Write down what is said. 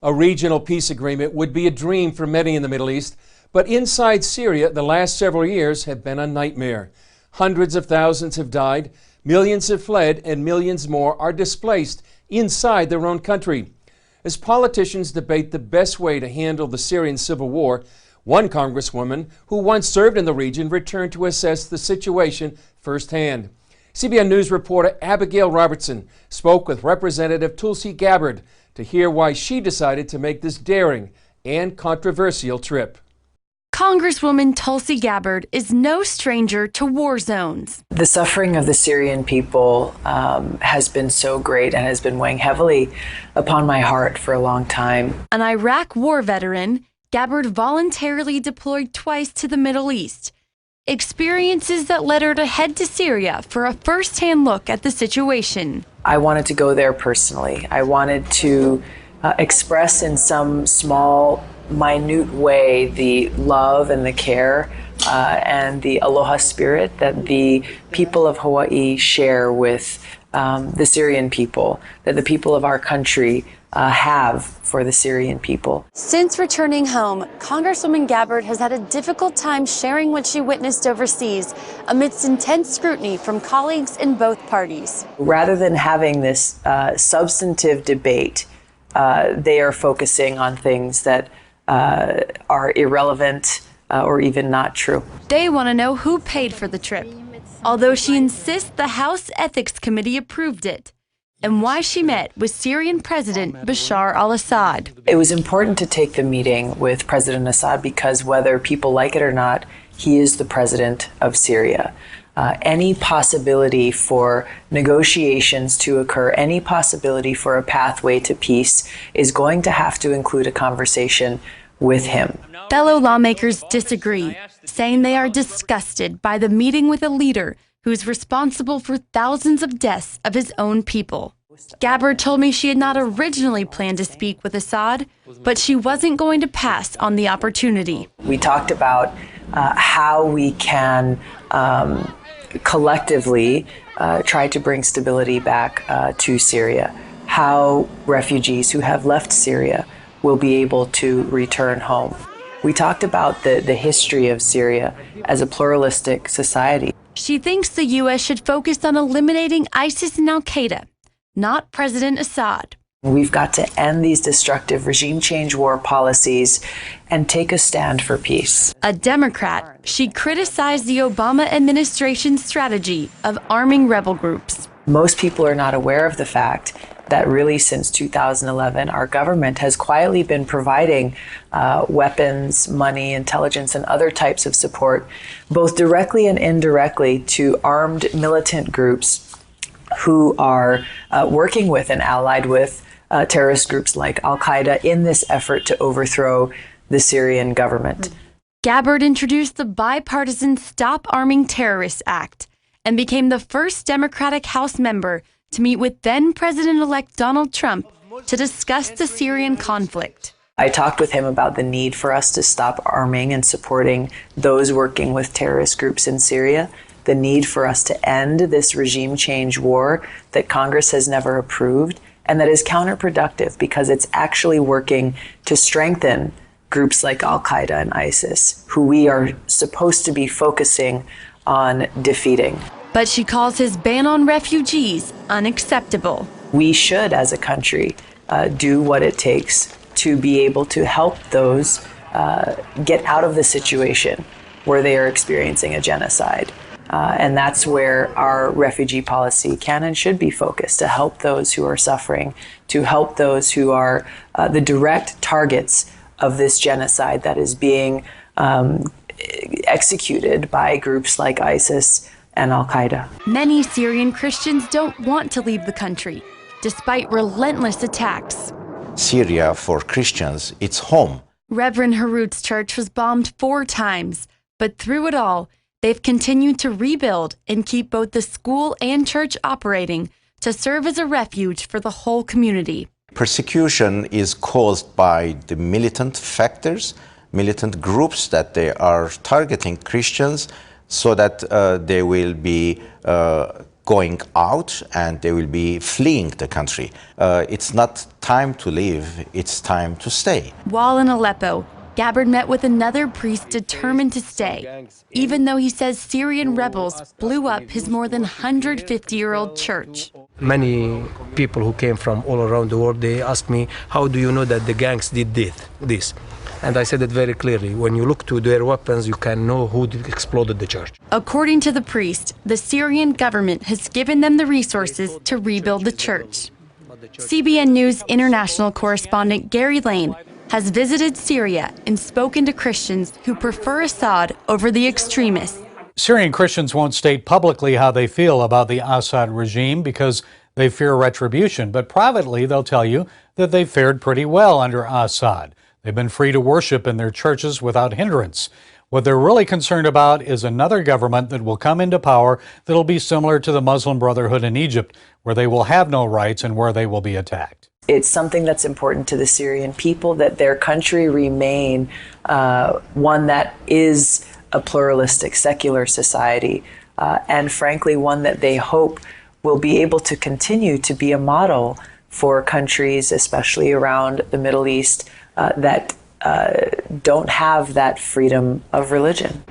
A regional peace agreement would be a dream for many in the Middle East, but inside Syria, the last several years have been a nightmare. Hundreds of thousands have died, millions have fled, and millions more are displaced inside their own country. As politicians debate the best way to handle the Syrian civil war, one congresswoman who once served in the region returned to assess the situation firsthand. CBN News reporter Abigail Robertson spoke with Representative Tulsi Gabbard to hear why she decided to make this daring and controversial trip. Congresswoman Tulsi Gabbard is no stranger to war zones. The suffering of the Syrian people has been so great and has been weighing heavily upon my heart for a long time. An Iraq war veteran, Gabbard voluntarily deployed twice to the Middle East. Experiences that led her to head to Syria for a first-hand look at the situation. I wanted to go there personally. I wanted to express in some small, minute way the love and the care and the aloha spirit that the people of Hawaii share with the Syrian people, that the people of our country have for the Syrian people. Since returning home, Congresswoman Gabbard has had a difficult time sharing what she witnessed overseas amidst intense scrutiny from colleagues in both parties. Rather than having this substantive debate, they are focusing on things that are irrelevant or even not true. They want to know who paid for the trip, although she insists the House Ethics Committee approved it, and why she met with Syrian President Bashar al-Assad. It was important to take the meeting with President Assad because whether people like it or not, he is the president of Syria. Any possibility for negotiations to occur, any possibility for a pathway to peace is going to have to include a conversation with him. Fellow lawmakers disagree, saying they are disgusted by the meeting with a leader who's responsible for thousands of deaths of his own people. Gabbard told me she had not originally planned to speak with Assad, but she wasn't going to pass on the opportunity. We talked about how we can collectively try to bring stability back to Syria, how refugees who have left Syria will be able to return home. We talked about the history of Syria as a pluralistic society. She thinks the U.S. should focus on eliminating ISIS and al-Qaeda, not President Assad. We've got to end these destructive regime change war policies and take a stand for peace. A Democrat, she criticized the Obama administration's strategy of arming rebel groups. Most people are not aware of the fact that really since 2011, our government has quietly been providing weapons, money, intelligence, and other types of support, both directly and indirectly, to armed militant groups who are working with and allied with terrorist groups like al-Qaeda in this effort to overthrow the Syrian government. Gabbard introduced the bipartisan Stop Arming Terrorists Act and became the first Democratic House member to meet with then-President-elect Donald Trump to discuss the Syrian conflict. I talked with him about the need for us to stop arming and supporting those working with terrorist groups in Syria, the need for us to end this regime change war that Congress has never approved, and that is counterproductive because it's actually working to strengthen groups like al-Qaeda and ISIS, who we are supposed to be focusing on defeating. But she calls his ban on refugees unacceptable. We should, as a country, do what it takes to be able to help those get out of the situation where they are experiencing a genocide. And that's where our refugee policy can and should be focused, to help those who are suffering, to help those who are the direct targets of this genocide that is being executed by groups like ISIS and al-Qaeda. Many Syrian Christians don't want to leave the country, despite relentless attacks. Syria, for Christians, it's home. Reverend Harut's church was bombed 4 times, but through it all, they've continued to rebuild and keep both the school and church operating to serve as a refuge for the whole community. Persecution is caused by the militant factors, militant groups that they are targeting Christians so that they will be going out and they will be fleeing the country. It's not time to leave, it's time to stay. While in Aleppo, Gabbard met with another priest determined to stay, even though he says Syrian rebels blew up his more than 150-year-old church. Many people who came from all around the world, they asked me, how do you know that the gangs did this? And I said it very clearly. When you look to their weapons, you can know who exploded the church. According to the priest, the Syrian government has given them the resources to rebuild the church. CBN News international correspondent Gary Lane has visited Syria and spoken to Christians who prefer Assad over the extremists. Syrian Christians won't state publicly how they feel about the Assad regime because they fear retribution, but privately they'll tell you that they fared pretty well under Assad. They've been free to worship in their churches without hindrance. What they're really concerned about is another government that will come into power that'll be similar to the Muslim Brotherhood in Egypt, where they will have no rights and where they will be attacked. It's something that's important to the Syrian people that their country remain one that is a pluralistic, secular society, and frankly, one that they hope will be able to continue to be a model for countries, especially around the Middle East, that don't have that freedom of religion.